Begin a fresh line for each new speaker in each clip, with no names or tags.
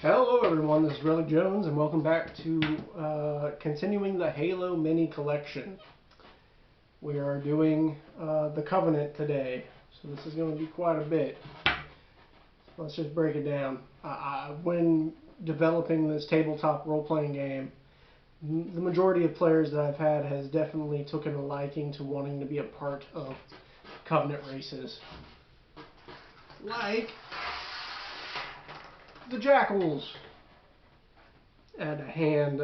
Hello everyone, this is Relic Jones and welcome back to continuing the Halo mini collection. We are doing the Covenant today, so this is going to be quite a bit. Let's just break it down. When developing this tabletop role-playing game, the majority of players that I've had has definitely taken a liking to wanting to be a part of Covenant races. Like the Jackals. I had to hand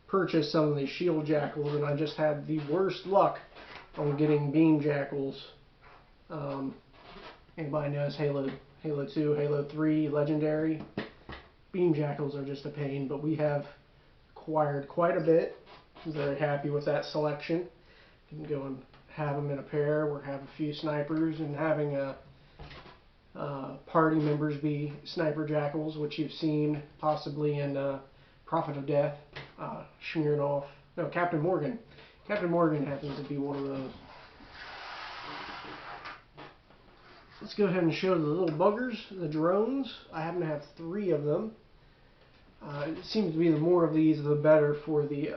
purchase some of these shield jackals, and I just had the worst luck on getting beam jackals. Anybody knows Halo 2, Halo 3 Legendary? Beam jackals are just a pain, but we have acquired quite a bit. I'm very happy with that selection. You can go and have them in a pair, or have a few snipers, and having party members be sniper jackals, which you've seen possibly in Prophet of Death, smearing off. No, Captain Morgan. Captain Morgan happens to be one of those. Let's go ahead and show the little buggers, the drones. I happen to have 3 of them. It seems to be the more of these, the better for the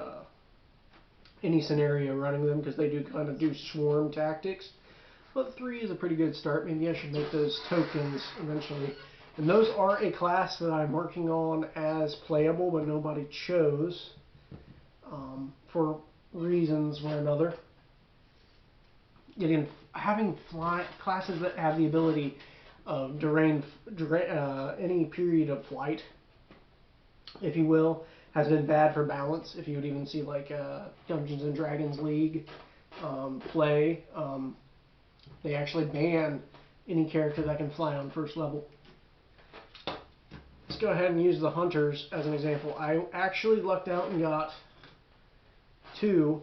any scenario running them, because they do kind of do swarm tactics. But 3 is a pretty good start. Maybe I should make those tokens eventually. And those are a class that I'm working on as playable, but nobody chose for reasons or another. Having classes that have the ability of during any period of flight, if you will, has been bad for balance. If you would even see like Dungeons and Dragons League play. They actually ban any character that can fly on first level. Let's go ahead and use the hunters as an example. I actually lucked out and got 2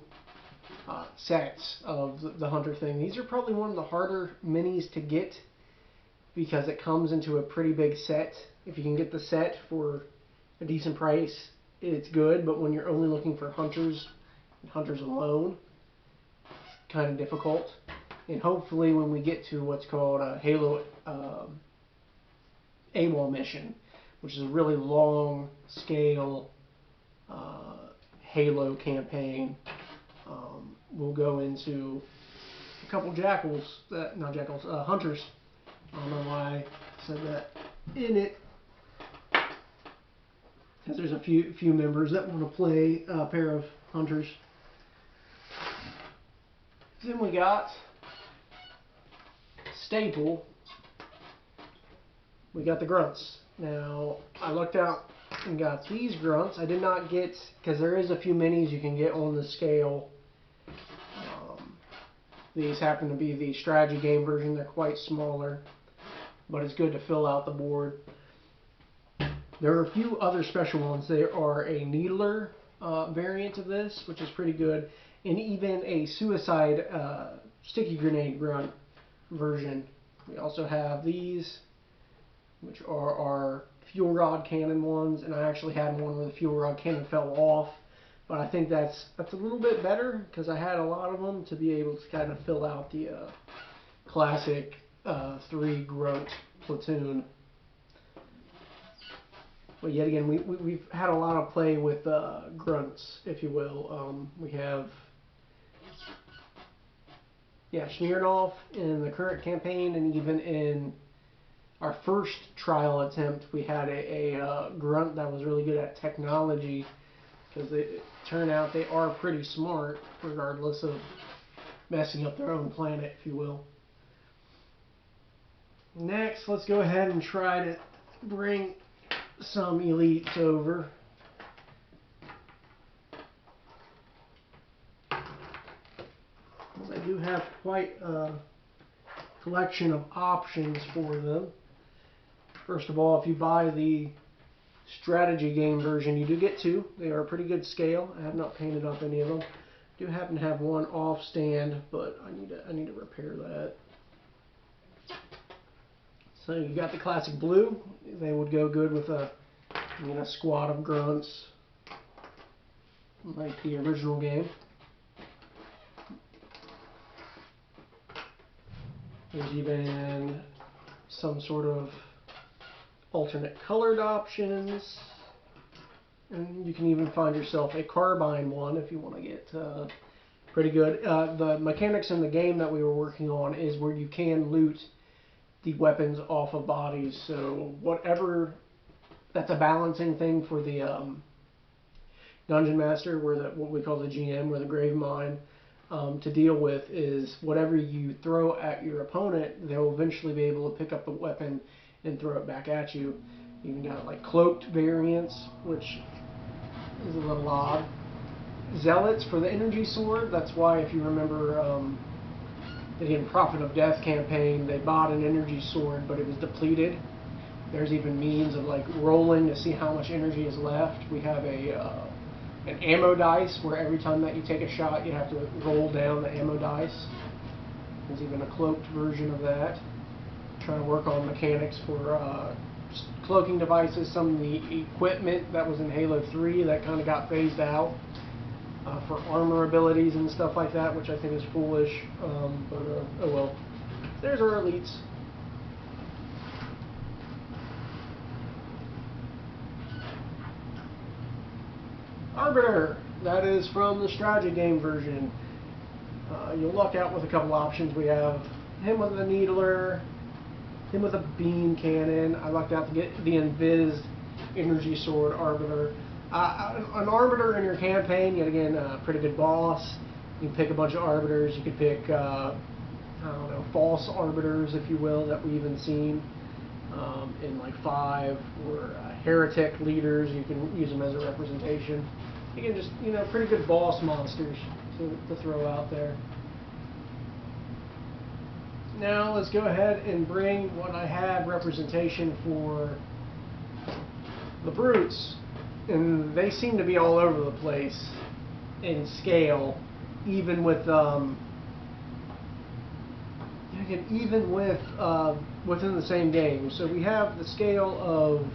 sets of the hunter thing. These are probably one of the harder minis to get because it comes into a pretty big set. If you can get the set for a decent price, it's good, but when you're only looking for hunters and hunters alone, it's kind of difficult. And hopefully when we get to what's called a Halo AWOL mission, which is a really long scale Halo campaign, we'll go into a couple jackals, hunters. I don't know why I said that in it, because there's a few members that want to play a pair of hunters. Then we got staple, we got the Grunts. Now, I looked out and got these Grunts. I did not get, because there is a few minis you can get on the scale. These happen to be the strategy game version. They're quite smaller, but it's good to fill out the board. There are a few other special ones. There are a needler variant of this, which is pretty good, and even a suicide sticky grenade grunt version. We also have these, which are our fuel rod cannon ones, and I actually had one where the fuel rod cannon fell off, but I think that's a little bit better because I had a lot of them to be able to kind of fill out the classic 3 grunt platoon. But yet again, we've had a lot of play with grunts, if you will. We have Smirnoff in the current campaign, and even in our first trial attempt, we had a grunt that was really good at technology, because it turned out they are pretty smart, regardless of messing up their own planet, if you will. Next, let's go ahead and try to bring some elites over. I do have quite a collection of options for them. First of all, if you buy the strategy game version, you do get 2. They are a pretty good scale. I have not painted up any of them. I do happen to have one off stand, but I need to repair that. So you got the classic blue. They would go good with a squad of grunts, like the original game. There's even some sort of alternate colored options, and you can even find yourself a carbine one if you want to get pretty good. The mechanics in the game that we were working on is where you can loot the weapons off of bodies, so whatever, that's a balancing thing for the Dungeon Master, where what we call the GM, or the Grave Mine, to deal with is whatever you throw at your opponent, they'll eventually be able to pick up the weapon and throw it back at you. You even got like cloaked variants, which is a little odd. Zealots for the energy sword. That's why, if you remember, the Prophet of Death campaign, they bought an energy sword, but it was depleted. There's even means of like rolling to see how much energy is left. We have an ammo dice where every time that you take a shot, you have to roll down the ammo dice. There's even a cloaked version of that. Trying to work on mechanics for cloaking devices. Some of the equipment that was in Halo 3 that kind of got phased out for armor abilities and stuff like that, which I think is foolish. But oh well. There's our elites. Arbiter. That is from the strategy game version. You'll luck out with a couple options. We have him with a needler, him with a beam cannon. I lucked out to get the Invis energy sword Arbiter. An Arbiter in your campaign, yet again, a pretty good boss. You can pick a bunch of Arbiters. You could pick, I don't know, false Arbiters, if you will, that we've even seen in like 5, or heretic leaders. You can use them as a representation. You can just, pretty good boss monsters to throw out there. Now let's go ahead and bring what I had representation for the brutes, and they seem to be all over the place in scale, even with within the same game. So we have the scale of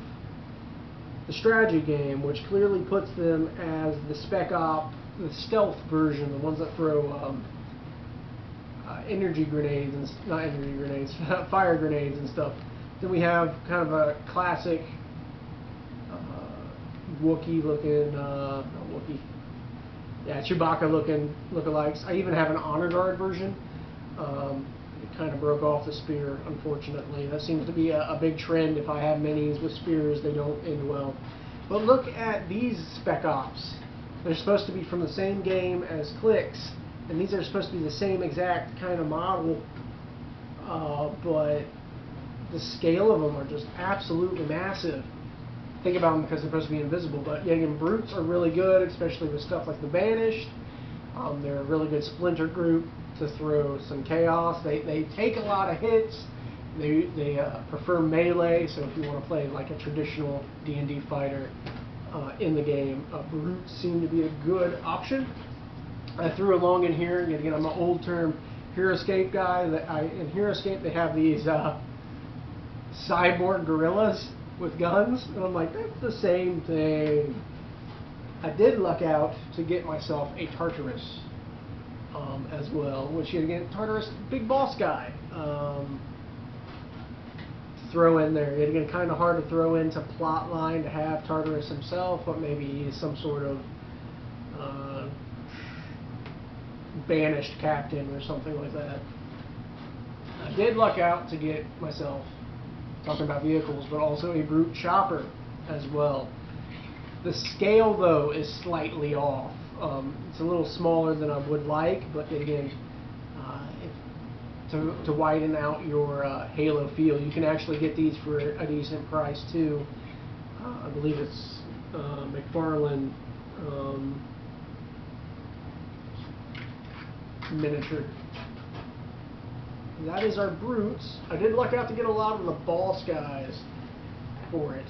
the strategy game, which clearly puts them as the Spec Ops, the stealth version, the ones that throw energy grenades, and not energy grenades, fire grenades and stuff. Then we have kind of a classic Wookiee looking, not Wookiee, yeah, Chewbacca looking lookalikes. I even have an Honor Guard version. It kind of broke off the spear, unfortunately. That seems to be a big trend. If I have minis with spears, they don't end well. But look at these Spec Ops. They're supposed to be from the same game as Clix, and these are supposed to be the same exact kind of model, but the scale of them are just absolutely massive. Think about them because they're supposed to be invisible, but yeah, again, brutes are really good, especially with stuff like the Banished. They're a really good splinter group to throw some chaos. They take a lot of hits. They prefer melee, so if you want to play like a traditional D&D fighter in the game, brutes seem to be a good option. I threw along in here, and again, I'm an old term HeroScape guy. In HeroScape they have these cyborg gorillas with guns, and I'm like, that's the same thing. I did luck out to get myself a Tartarus as well, which again, Tartarus, big boss guy. Throw in there. Yet again, kind of hard to throw into plot line to have Tartarus himself, but maybe he's some sort of banished captain or something like that. I did luck out to get myself, talking about vehicles, but also a brute chopper as well. The scale, though, is slightly off. It's a little smaller than I would like, but again, to widen out your Halo feel, you can actually get these for a decent price too. I believe it's McFarlane miniature. That is our brutes. I did luck out to get a lot of the boss guys for it.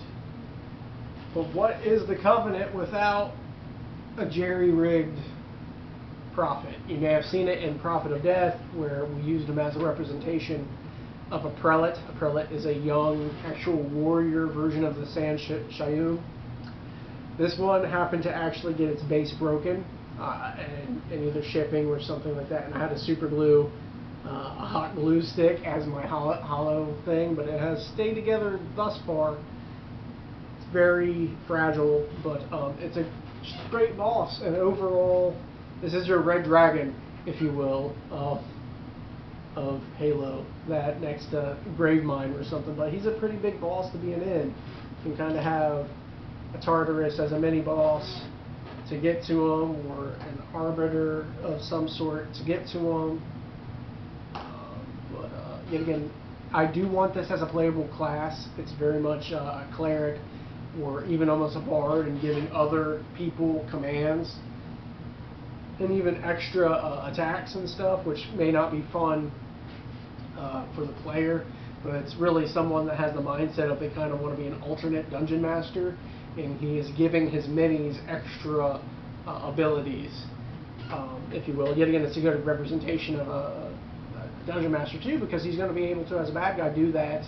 But what is the Covenant without a jerry-rigged Prophet? You may have seen it in Prophet of Death, where we used him as a representation of a prelate. A prelate is a young, actual warrior version of the Sand Shayun. This one happened to actually get its base broken, and either shipping or something like that, and I had to super glue a hot glue stick as my hollow thing, but it has stayed together thus far. very fragile, but it's a great boss. And overall, this is your red dragon, if you will, of Halo, that next Gravemind or something. But he's a pretty big boss to be an inn. You can kind of have a Tartarus as a mini boss to get to him, or an arbiter of some sort to get to him. Yet again, I do want this as a playable class. It's very much a cleric, or even almost a bard, and giving other people commands and even extra attacks and stuff, which may not be fun for the player, but it's really someone that has the mindset of they kind of want to be an alternate dungeon master, and he is giving his minis extra abilities, if you will. Yet again, it's a good representation of a dungeon master too, because he's going to be able to, as a bad guy, do that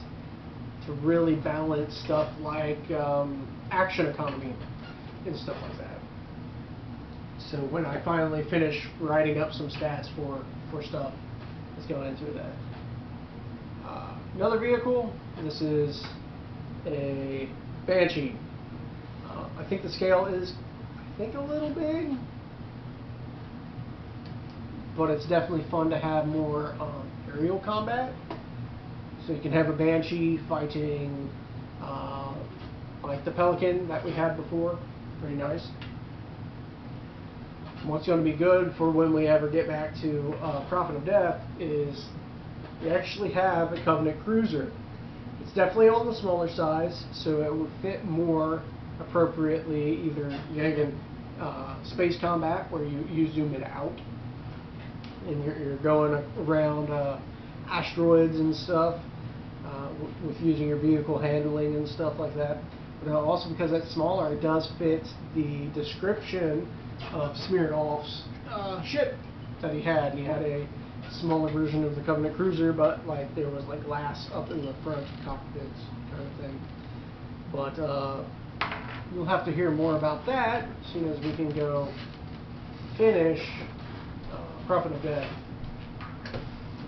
to really balance stuff like action economy and stuff like that. So when I finally finish writing up some stats for stuff, let's go into that. Another vehicle, this is a Banshee. I think the scale is, a little big, but it's definitely fun to have more aerial combat. So you can have a Banshee fighting like the Pelican that we had before. Pretty nice. What's going to be good for when we ever get back to Prophet of Death is we actually have a Covenant cruiser. It's definitely on the smaller size, so it would fit more appropriately either again space combat, where you zoom it out and you're going around asteroids and stuff with using your vehicle handling and stuff like that. But also, because it's smaller, it does fit the description of Smirnoff's ship that he had. He had a smaller version of the Covenant cruiser, but like there was like glass up in the front cockpits kind of thing. But you'll have to hear more about that as soon as we can go finish Prophet of Death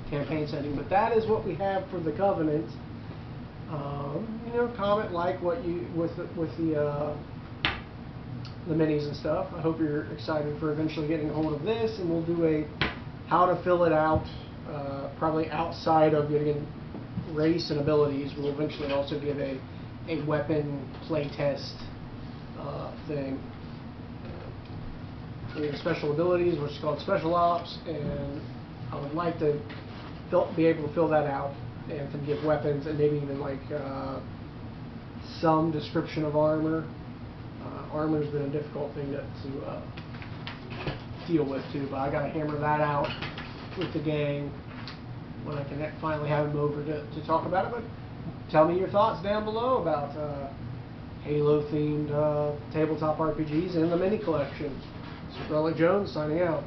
campaign setting. But that is what we have for the Covenant. Comment like what you with the minis and stuff. I hope you're excited for eventually getting a hold of this, and we'll do a how to fill it out, probably outside of getting race and abilities. We'll eventually also give a weapon playtest thing. We have special abilities, which is called Special Ops, and I would like to be able to fill that out and to give weapons, and maybe even like some description of armor. Armor's been a difficult thing to deal with too, but I gotta hammer that out with the gang when I can finally have them over to talk about it. But tell me your thoughts down below about Halo themed tabletop RPGs and the mini collection. This is Jones signing out.